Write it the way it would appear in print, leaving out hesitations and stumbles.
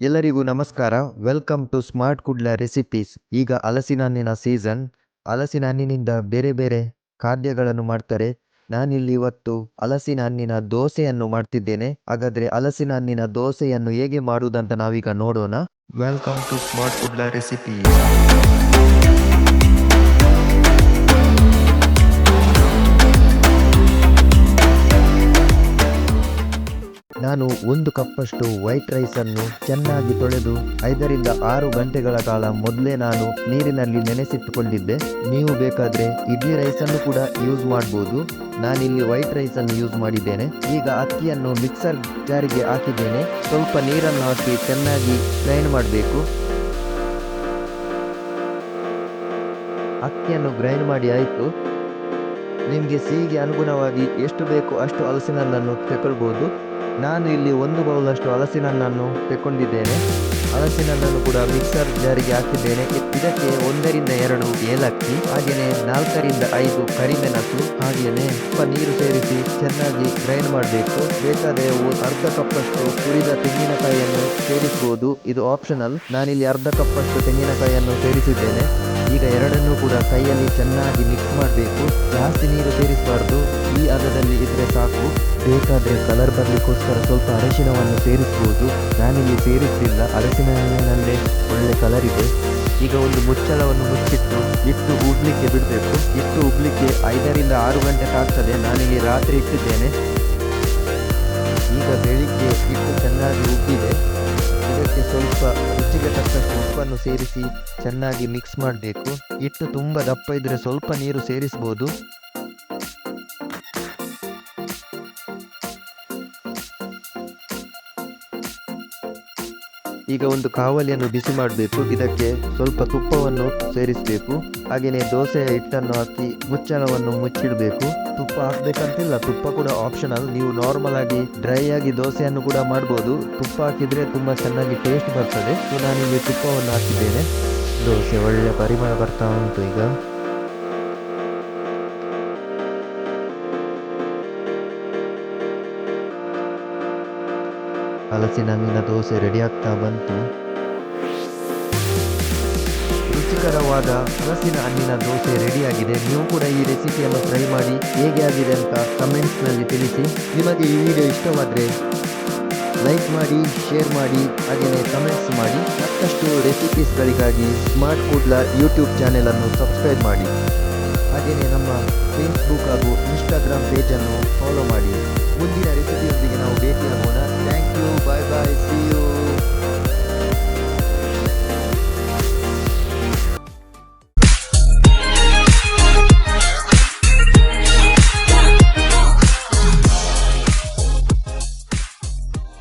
ಎಲ್ಲರಿಗೂ ನಮಸ್ಕಾರ. Welcome to smart Kudla recipes. ಈಗ ಹಲಸಿನ ಹಣ್ಣಿನ ಸೀಸನ್. ಹಲಸಿನ ಹಣ್ಣಿನಿಂದ ಬೇರೆ ಬೇರೆ ಖಾದ್ಯಗಳನ್ನು ಮಾಡ್ತಾರೆ. ನಾನಿಲ್ಲಿ ಇವತ್ತು ಹಲಸಿನ ಹಣ್ಣಿನ ದೋಸೆಯನ್ನು ಮಾಡ್ತಿದ್ದೇನೆ. ಹಾಗಾದ್ರೆ ಹಲಸಿನ ಹಣ್ಣಿನ ದೋಸೆಯನ್ನು ಹೇಗೆ ಮಾಡುವುದಂತ ನಾವೀಗ ನೋಡೋಣ. Welcome to smart Kudla recipes. ನಾನು 1 ಕಪ್ಪಷ್ಟು ವೈಟ್ ರೈಸನ್ನು ಚೆನ್ನಾಗಿ ತೊಳೆದು 5ರಿಂದ 6 ಗಂಟೆಗಳ ಕಾಲ ಮೊದಲೇ ನಾನು ನೀರಿನಲ್ಲಿ ನೆನೆಸಿಟ್ಟುಕೊಂಡಿದ್ದೆ. ನೀವು ಬೇಕಾದರೆ ಇಡ್ಲಿ ರೈಸನ್ನು ಕೂಡ ಯೂಸ್ ಮಾಡ್ಬೋದು. ನಾನಿಲ್ಲಿ ವೈಟ್ ರೈಸನ್ನು ಯೂಸ್ ಮಾಡಿದ್ದೇನೆ. ಈಗ ಅಕ್ಕಿಯನ್ನು ಮಿಕ್ಸರ್ ಜಾರಿಗೆ ಹಾಕಿದ್ದೇನೆ. ಸ್ವಲ್ಪ ನೀರನ್ನು ಹಾಕಿ ಚೆನ್ನಾಗಿ ಗ್ರೈಂಡ್ ಮಾಡಬೇಕು. ಅಕ್ಕಿಯನ್ನು ಗ್ರೈಂಡ್ ಮಾಡಿ ಆಯಿತು. ನಿಮಗೆ ಸಿಹಿಗೆ ಅನುಗುಣವಾಗಿ ಎಷ್ಟು ಬೇಕು ಅಷ್ಟು ಹಲಸಿನ ಹಣ್ಣನ್ನು ತಗೊಳ್ಬೋದು. ನಾನು ಇಲ್ಲಿ 1 ಬೌಲಷ್ಟು ಹಲಸಿನ ಹಣ್ಣನ್ನು ತಗೊಂಡಿದ್ದೇನೆ. ಹಲಸಿನ ಹಣ್ಣನ್ನು ಕೂಡ ಮಿಕ್ಸರ್ ಜಾರಿಗೆ ಹಾಕಿದ್ದೇನೆ. ಇದಕ್ಕೆ 1ರಿಂದ 2 ಏಲಕ್ಕಿ, ಹಾಗೆಯೇ 4ರಿಂದ 5 ಕರಿಮೆಣಸು, ಹಾಗೆಯೇ ಸ್ವಲ್ಪ ನೀರು ಸೇರಿಸಿ ಚೆನ್ನಾಗಿ ಗ್ರೈಂಡ್ ಮಾಡಬೇಕು. ಬೇಕಾದರೆ ಅರ್ಧ ಕಪ್ಪಷ್ಟು ತುರಿದ ತೆಂಗಿನಕಾಯಿಯನ್ನು ಸೇರಿಸಬಹುದು. ಇದು ಆಪ್ಷನಲ್. ನಾನಿಲ್ಲಿ ಅರ್ಧ ಕಪ್ಪಷ್ಟು ತೆಂಗಿನಕಾಯಿಯನ್ನು ಸೇರಿಸಿದ್ದೇನೆ. ಈಗ ಎರಡನ್ನೂ ಕೂಡ ಕೈಯಲ್ಲಿ ಚೆನ್ನಾಗಿ ಮಿಕ್ಸ್ ಮಾಡಬೇಕು. ಜಾಸ್ತಿ ನೀರು ಸೇರಿಸಬಾರ್ದು. ಈ ಹದದಲ್ಲಿ ಇದ್ರೆ ಸಾಕು. ಬೇಕಾದರೆ ಕಲರ್ ಬರಲಿಕ್ಕೋಸ್ಕರ ಸ್ವಲ್ಪ ಅರಿಶಿಣವನ್ನು ಸೇರಿಸಬಹುದು. ನಾನಿಲ್ಲಿ ಸೇರಿಸಲಿಲ್ಲ. ಹಲಸಿನ ಹಣ್ಣಿನಲ್ಲೇ ಒಳ್ಳೆ ಕಲರ್ ಇದೆ. ಈಗ ಒಂದು ಮುಚ್ಚಳವನ್ನು ಮುಚ್ಚಿಟ್ಟು ಇಟ್ಟು ಉಬ್ಲಿಕ್ಕೆ ಬಿಡಬೇಕು. ಇಟ್ಟು ಉಬ್ಲಿಕ್ಕೆ 5ರಿಂದ 6 ಗಂಟೆ ಆಗ್ತದೆ. ನಾನಿಲ್ಲಿ ರಾತ್ರಿ ಇಟ್ಟಿದ್ದೇನೆ. ಈಗ ಬೆಳಿಗ್ಗೆ ಇಟ್ಟು ಚೆನ್ನಾಗಿ ಉಬ್ಬಿದೆ. ಇದಕ್ಕೆ ಸ್ವಲ್ಪ ರುಚಿಗೆ ತಕ್ಕಷ್ಟು ಉಪ್ಪನ್ನು ಸೇರಿಸಿ ಚೆನ್ನಾಗಿ ಮಿಕ್ಸ್ ಮಾಡಬೇಕು. ಹಿಟ್ಟು ತುಂಬ ದಪ್ಪ ಇದ್ದರೆ ಸ್ವಲ್ಪ ನೀರು ಸೇರಿಸ್ಬೋದು. ಈಗ ಒಂದು ಕಾವಲಿಯನ್ನು ಬಿಸಿ ಮಾಡಬೇಕು. ಇದಕ್ಕೆ ಸ್ವಲ್ಪ ತುಪ್ಪವನ್ನು ಸೇರಿಸಬೇಕು. ಹಾಗೆಯೇ ದೋಸೆಯ ಹಿಟ್ಟನ್ನು ಹಾಕಿ ಮುಚ್ಚಳವನ್ನು ಮುಚ್ಚಿಡಬೇಕು. ತುಪ್ಪ ಹಾಕಬೇಕಂತಿಲ್ಲ, ತುಪ್ಪ ಕೂಡ ಆಪ್ಷನಲ್. ನೀವು ನಾರ್ಮಲ್ ಆಗಿ ಡ್ರೈ ಆಗಿ ದೋಸೆಯನ್ನು ಕೂಡ ಮಾಡ್ಬೋದು. ತುಪ್ಪ ಹಾಕಿದರೆ ತುಂಬ ಚೆನ್ನಾಗಿ ಟೇಸ್ಟ್ ಬರ್ತದೆ. ಸೊ ನಾನಿಲ್ಲಿ ತುಪ್ಪವನ್ನು ಹಾಕಿದ್ದೇನೆ. ದೋಸೆ ಒಳ್ಳೆ ಪರಿಮಳ ಬರ್ತಾ ಉಂಟು. ಈಗ ಹಲಸಿನ ಹಣ್ಣಿನ ದೋಸೆ ರೆಡಿ ಆಗ್ತಾ ಬಂತು. ರುಚಿಕರವಾದ ಹಲಸಿನ ಹಣ್ಣಿನ ದೋಸೆ ರೆಡಿಯಾಗಿದೆ. ನೀವು ಕೂಡ ಈ ರೆಸಿಪಿಯನ್ನು ಟ್ರೈ ಮಾಡಿ ಹೇಗೆ ಆಗಿದೆ ಅಂತ ಕಮೆಂಟ್ಸ್ನಲ್ಲಿ ತಿಳಿಸಿ. ನಿಮಗೆ ಈ ವಿಡಿಯೋ ಇಷ್ಟವಾದರೆ ಲೈಕ್ ಮಾಡಿ, ಶೇರ್ ಮಾಡಿ, ಹಾಗೆಯೇ ಕಮೆಂಟ್ಸ್ ಮಾಡಿ. ಮತ್ತಷ್ಟು ರೆಸಿಪೀಸ್ಗಳಿಗಾಗಿ ಸ್ಮಾರ್ಟ್ ಕುಡ್ಲ ಯೂಟ್ಯೂಬ್ ಚಾನೆಲನ್ನು ಸಬ್ಸ್ಕ್ರೈಬ್ ಮಾಡಿ. ಹಾಗೆಯೇ ನಮ್ಮ ಫೇಸ್ಬುಕ್ ಹಾಗೂ ಇನ್ಸ್ಟಾಗ್ರಾಮ್ ಪೇಜನ್ನು ಫಾಲೋ ಮಾಡಿ. ಮುಂದಿನ ರೆಸಿಪಿಯೊಂದಿಗೆ ನಾವು ಭೇಟಿಯಾಗೋಣ. Thank you. Bye bye. See you.